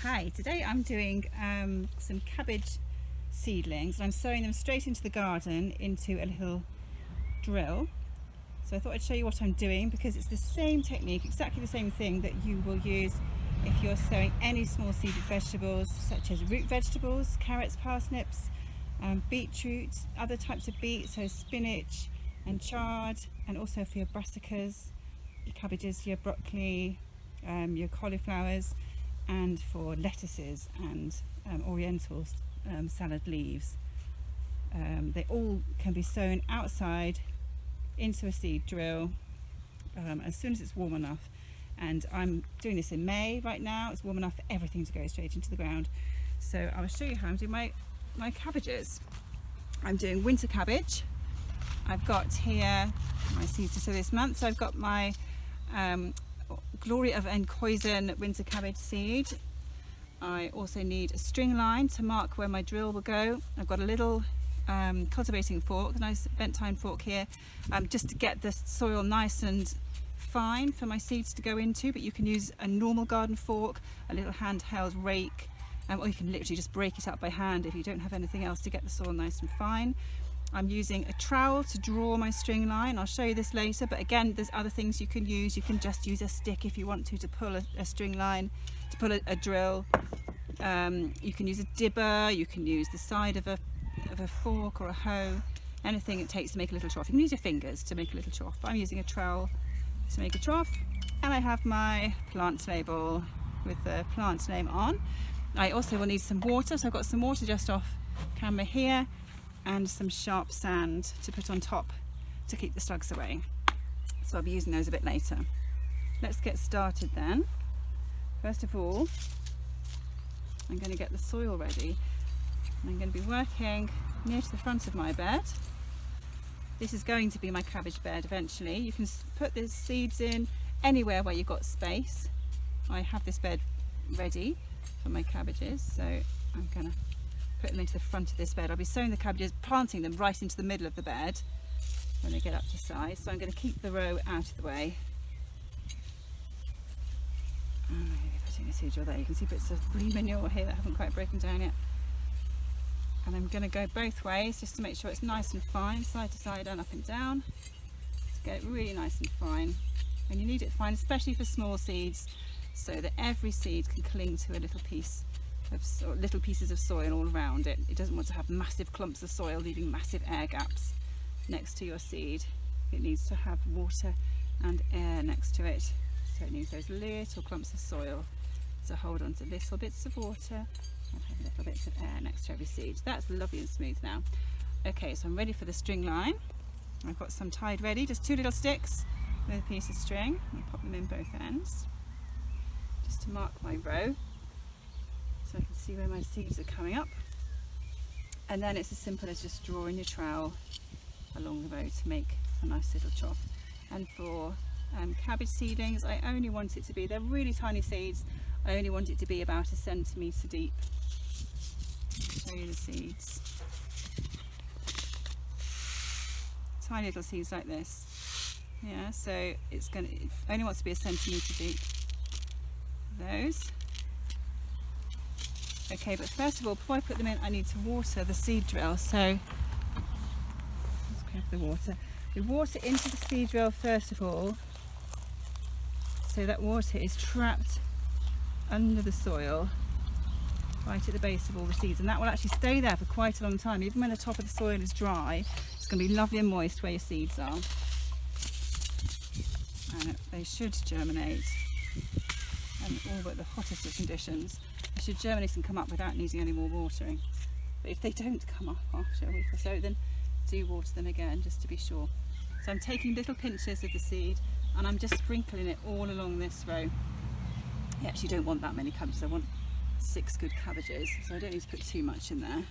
Hi, today I'm doing some cabbage seedlings and I'm sowing them straight into the garden into a little drill. So I thought I'd show you what I'm doing because it's the same technique, exactly the same thing that you will use if you're sowing any small seeded vegetables such as root vegetables, carrots, parsnips, beetroot, other types of beets, so spinach and chard, and also for your brassicas, your cabbages, your broccoli, your cauliflowers, and for lettuces and oriental salad leaves. They all can be sown outside into a seed drill as soon as it's warm enough. And I'm doing this in May right now. It's warm enough for everything to go straight into the ground. So I will show you how I'm doing my cabbages. I'm doing winter cabbage. I've got here my seeds to sow this month. So I've got my Glory of Enkoisen winter cabbage seed. I also need a string line to mark where my drill will go. I've got a little cultivating fork, a nice bent tine fork here, just to get the soil nice and fine for my seeds to go into, but you can use a normal garden fork, a little handheld rake, or you can literally just break it up by hand if you don't have anything else to get the soil nice and fine. I'm using a trowel to draw my string line. I'll show you this later, but again, there's other things you can use. You can just use a stick if you want to pull a string line, to pull a drill. You can use a dibber, you can use the side of a fork or a hoe, anything it takes to make a little trough. You can use your fingers to make a little trough. I'm using a trowel to make a trough, and I have my plant label with the plant name on. I also will need some water, so I've got some water just off camera here, and some sharp sand to put on top to keep the slugs away. So I'll be using those a bit later. Let's get started then. First of all, I'm going to get the soil ready. I'm going to be working near to the front of my bed. This is going to be my cabbage bed eventually. You can put the seeds in anywhere where you've got space. I have this bed ready for my cabbages, so I'm going to put them into the front of this bed. I'll be sowing the cabbages, planting them right into the middle of the bed when they get up to size. So I'm going to keep the row out of the way. I'm going to be putting a seed drill there. You can see bits of green manure here that haven't quite broken down yet. And I'm going to go both ways just to make sure it's nice and fine, side to side and up and down, to get it really nice and fine. And you need it fine, especially for small seeds, so that every seed can cling to a little piece of little pieces of soil all around it. It doesn't want to have massive clumps of soil leaving massive air gaps next to your seed. It needs to have water and air next to it, so it needs those little clumps of soil to hold on to little bits of water and have little bits of air next to every seed. That's lovely and smooth now. Okay, so I'm ready for the string line. I've got some tied ready, just 2 little sticks with a piece of string. I'll pop them in both ends just to mark my row, so I can see where my seeds are coming up. And then it's as simple as just drawing your trowel along the row to make a nice little trough. And for cabbage seedlings, I only want it to be, they're really tiny seeds, I only want it to be about 1 centimetre deep. I'll show you the seeds. Tiny little seeds like this. Yeah, so it only wants to be 1 centimetre deep. Those. Okay, but first of all, before I put them in, I need to water the seed drill. So let's grab the water. We water into the seed drill first of all, so that water is trapped under the soil right at the base of all the seeds, and that will actually stay there for quite a long time. Even when the top of the soil is dry, it's going to be lovely and moist where your seeds are, and they should germinate, and all but the hottest of conditions, they should germinate and come up without needing any more watering. But if they don't come up after a week or so, then do water them again just to be sure. So I'm taking little pinches of the seed and I'm just sprinkling it all along this row. I actually don't want that many cabbages, I want 6 good cabbages, so I don't need to put too much in there.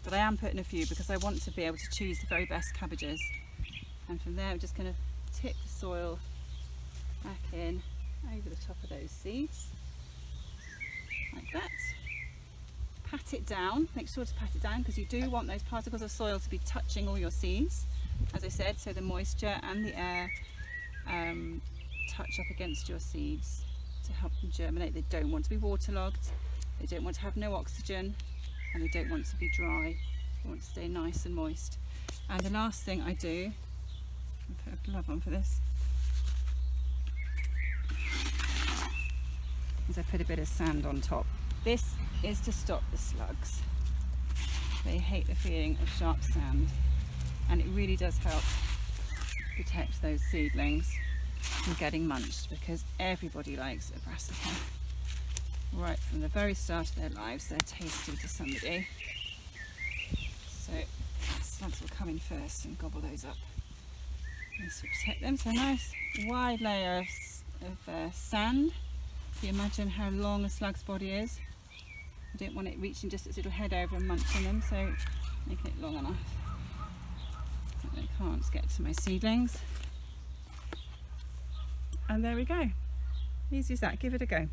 But I am putting a few because I want to be able to choose the very best cabbages. And from there I'm just going to tip the soil back in over the top of those seeds, like that. Pat it down, make sure to pat it down because you do want those particles of soil to be touching all your seeds, as I said, so the moisture and the air touch up against your seeds. to help them germinate. They don't want to be waterlogged, they don't want to have no oxygen, and they don't want to be dry. They want to stay nice and moist. And the last thing I do, I'll put a glove on for this, is I put a bit of sand on top. This is to stop the slugs. They hate the feeling of sharp sand, and it really does help protect those seedlings from getting munched, because everybody likes a brassica. Right from the very start of their lives, they're tasty to somebody. So slugs will come in first and gobble those up. This will protect them. So a nice wide layer of sand. So you imagine how long a slug's body is. I don't want it reaching just its little head over and munching them, so making it long enough so they can't get to my seedlings. And there we go. Easy as that. Give it a go.